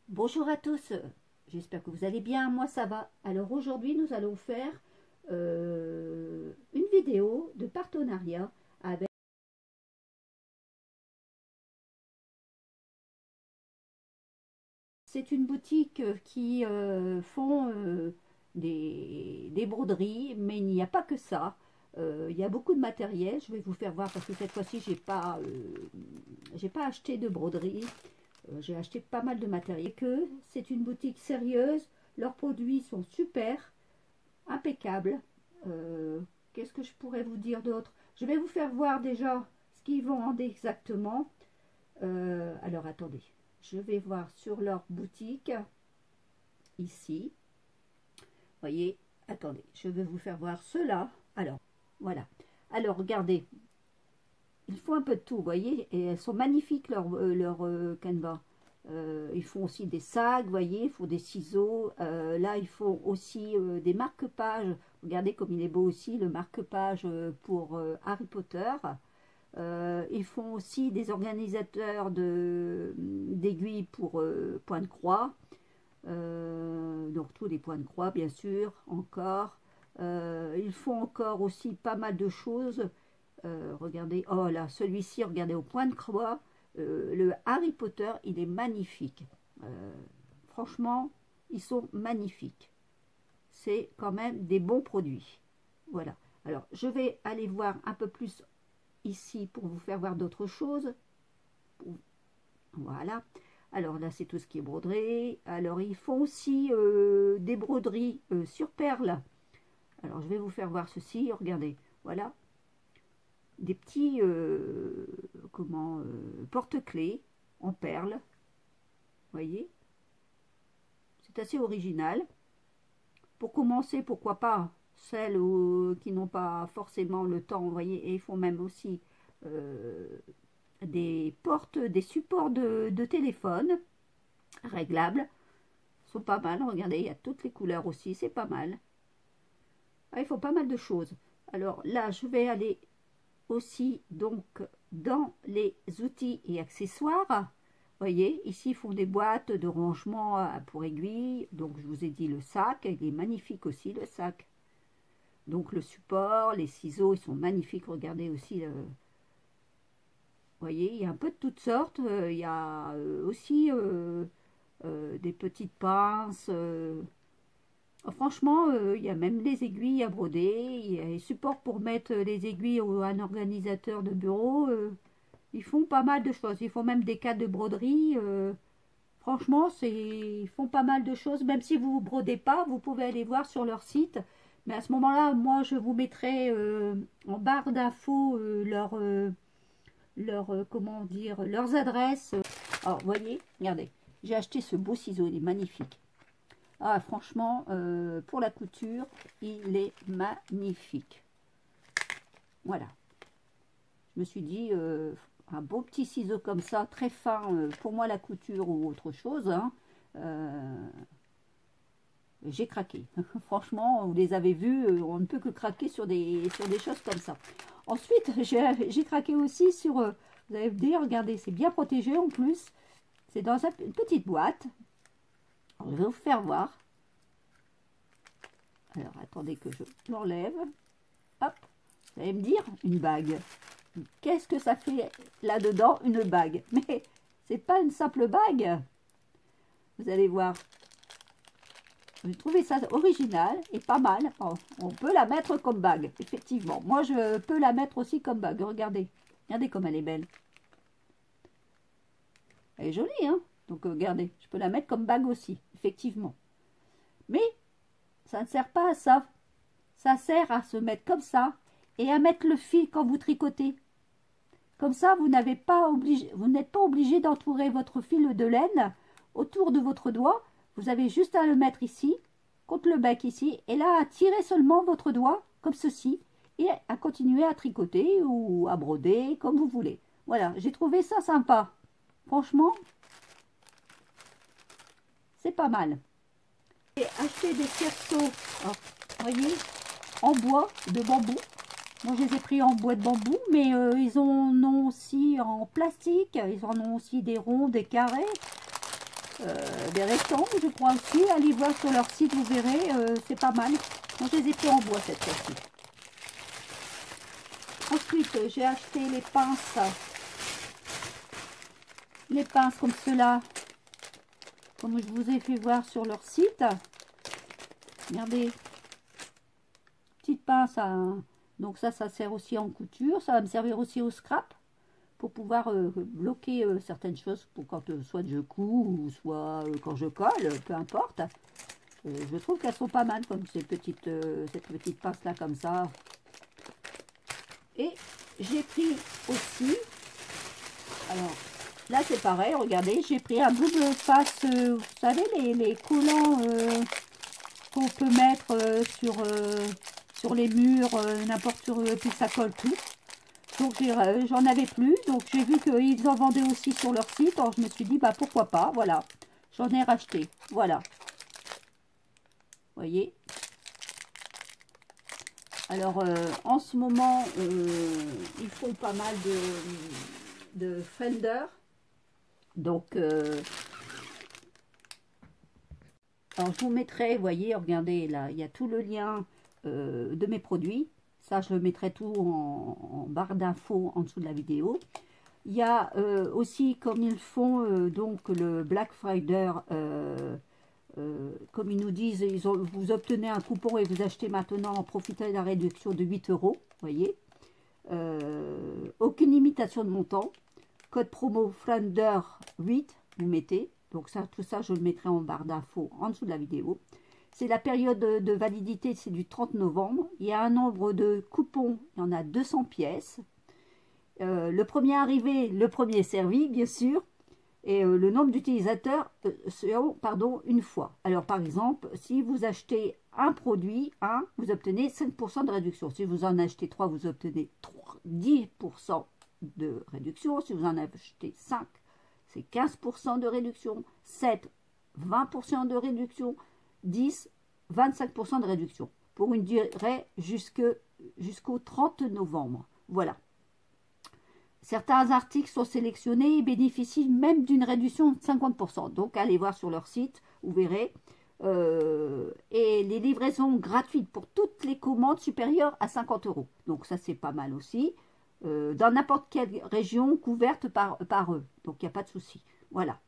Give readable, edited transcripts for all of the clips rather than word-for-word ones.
Bonjour à tous, j'espère que vous allez bien, moi ça va. Alors aujourd'hui nous allons faire une vidéo de partenariat avec... C'est une boutique qui font des broderies, mais il n'y a pas que ça. Il y a beaucoup de matériel, je vais vous faire voir parce que cette fois-ci j'ai pas acheté de broderie. J'ai acheté pas mal de matériel. C'est une boutique sérieuse, leurs produits sont super, impeccables. Euh, Qu'est-ce que je pourrais vous dire d'autre? Je vais vous faire voir déjà ce qu'ils vendent exactement. Alors attendez, je vais voir sur leur boutique, ici. Voyez, attendez, je vais vous faire voir cela. Alors, voilà. Alors, regardez, ils font un peu de tout, vous voyez, et elles sont magnifiques, leur canevas. Ils font aussi des sacs, vous voyez, ils font des ciseaux. Là, ils font aussi des marque-pages. Regardez comme il est beau aussi, le marque-page pour Harry Potter. Ils font aussi des organisateurs d'aiguilles pour point de croix. Donc tous les points de croix, bien sûr, encore. Ils font encore aussi pas mal de choses. Regardez, oh là, celui-ci, regardez, au point de croix, le Harry Potter, il est magnifique. Franchement, ils sont magnifiques. C'est quand même des bons produits. Voilà. Alors, je vais aller voir un peu plus ici pour vous faire voir d'autres choses. Voilà. Alors là, c'est tout ce qui est broderie. Alors, ils font aussi des broderies sur perles. Alors, je vais vous faire voir ceci. Regardez, voilà. Des petits porte-clés en perles. Voyez, c'est assez original. Pour commencer, pourquoi pas celles qui n'ont pas forcément le temps, vous voyez, et ils font même aussi des supports de téléphone réglables. Ils sont pas mal, regardez, il y a toutes les couleurs aussi, c'est pas mal. Ah, ils font pas mal de choses. Alors là, je vais aller aussi donc dans les outils et accessoires. Voyez, ici ils font des boîtes de rangement pour aiguilles. Donc je vous ai dit le sac, il est magnifique aussi le sac. Donc le support, les ciseaux, ils sont magnifiques. Regardez aussi, voyez, il y a un peu de toutes sortes. Il y a aussi des petites pinces. Franchement, il y a même les aiguilles à broder. Il y a les supports pour mettre les aiguilles à un organisateur de bureau. Ils font pas mal de choses. Ils font même des cadres de broderie. Franchement, ils font pas mal de choses. Même si vous ne brodez pas, vous pouvez aller voir sur leur site. Mais à ce moment-là, moi, je vous mettrai en barre d'infos comment dire, leurs adresses. Alors, vous voyez, regardez, j'ai acheté ce beau ciseau, il est magnifique. Ah, franchement, pour la couture, il est magnifique. Voilà. Je me suis dit, un beau petit ciseau comme ça, très fin, pour moi la couture ou autre chose, hein, j'ai craqué. Franchement, vous les avez vus, on ne peut que craquer sur des choses comme ça. Ensuite, j'ai craqué aussi sur, vous allez me dire, regardez, c'est bien protégé en plus. C'est dans une petite boîte. Alors, je vais vous faire voir. Alors, attendez que je l'enlève. Hop, vous allez me dire, une bague. Qu'est-ce que ça fait là-dedans, une bague? Mais c'est pas une simple bague. Vous allez voir. J'ai trouvé ça original et pas mal. Oh, on peut la mettre comme bague, effectivement. Moi, je peux la mettre aussi comme bague. Regardez. Regardez comme elle est belle. Elle est jolie, hein? Donc, regardez. Je peux la mettre comme bague aussi, effectivement. Mais, ça ne sert pas à ça. Ça sert à se mettre comme ça et à mettre le fil quand vous tricotez. Comme ça, vous n'êtes pas obligé d'entourer votre fil de laine autour de votre doigt. Vous avez juste à le mettre ici, contre le bec ici, et là, à tirer seulement votre doigt, comme ceci, et à continuer à tricoter ou à broder, comme vous voulez. Voilà, j'ai trouvé ça sympa. Franchement, c'est pas mal. J'ai acheté des cerceaux, voyez, en bois de bambou. Moi, je les ai pris en bois de bambou, mais ils en ont aussi en plastique. Ils en ont aussi des ronds, des carrés. des rectangles, je crois aussi. Allez voir sur leur site, vous verrez, c'est pas mal. Moi, je les ai pris en bois cette fois-ci. Ensuite, j'ai acheté les pinces. Les pinces comme cela, comme je vous ai fait voir sur leur site. Regardez, petite pince. Donc ça sert aussi en couture. Ça va me servir aussi au scrap pour pouvoir bloquer certaines choses pour quand soit je couds ou soit quand je colle, peu importe. Je trouve qu'elles sont pas mal comme cette petite pince là comme ça. Et j'ai pris aussi, alors là c'est pareil, regardez, j'ai pris un double face, vous savez les collants qu'on peut mettre sur les murs, n'importe sur, puis ça colle tout. Donc j'en avais plus, donc j'ai vu qu'ils en vendaient aussi sur leur site, alors je me suis dit bah pourquoi pas, voilà, j'en ai racheté, voilà. Vous voyez. Alors en ce moment, ils font pas mal de Fender, donc alors je vous mettrai, vous voyez, regardez là, il y a tout le lien de mes produits. Ça, je le mettrai tout en barre d'infos en dessous de la vidéo. Il y a aussi, comme ils font donc le Black Friday, comme ils nous disent, vous obtenez un coupon et vous achetez maintenant en profitant de la réduction de 8 €. Vous voyez. Aucune limitation de montant. Code promo Flounder 8, vous mettez. Donc ça, tout ça, je le mettrai en barre d'infos en dessous de la vidéo. C'est la période de validité, c'est du 30 novembre. Il y a un nombre de coupons, il y en a 200 pièces. Le premier arrivé, le premier servi, bien sûr. Et le nombre d'utilisateurs, pardon, une fois. Alors, par exemple, si vous achetez un produit, vous obtenez 5% de réduction. Si vous en achetez 3, vous obtenez 10% de réduction. Si vous en achetez 5, c'est 15% de réduction. 7, 20% de réduction. 10, 25% de réduction. Pour une durée jusqu'au 30 novembre. Voilà. Certains articles sont sélectionnés et bénéficient même d'une réduction de 50%. Donc, allez voir sur leur site, vous verrez. Et les livraisons gratuites pour toutes les commandes supérieures à 50 €. Donc, ça, c'est pas mal aussi. Dans n'importe quelle région couverte par eux. Donc, il n'y a pas de souci. Voilà.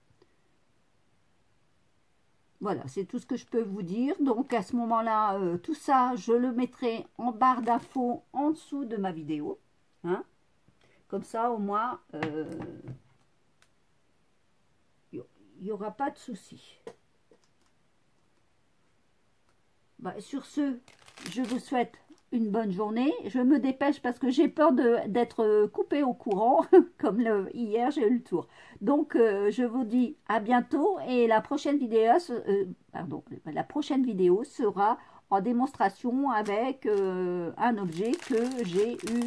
Voilà, c'est tout ce que je peux vous dire. Donc, à ce moment-là, tout ça, je le mettrai en barre d'infos en dessous de ma vidéo. Hein? Comme ça, au moins, il n'y aura pas de souci. Bah, sur ce, je vous souhaite une bonne journée. Je me dépêche parce que j'ai peur d'être coupée au courant, comme hier, j'ai eu le tour. Donc, je vous dis à bientôt et la prochaine vidéo, la prochaine vidéo sera en démonstration avec un objet que j'ai eu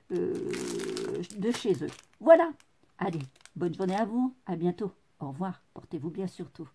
de chez eux. Voilà. Allez, bonne journée à vous. À bientôt. Au revoir. Portez-vous bien surtout.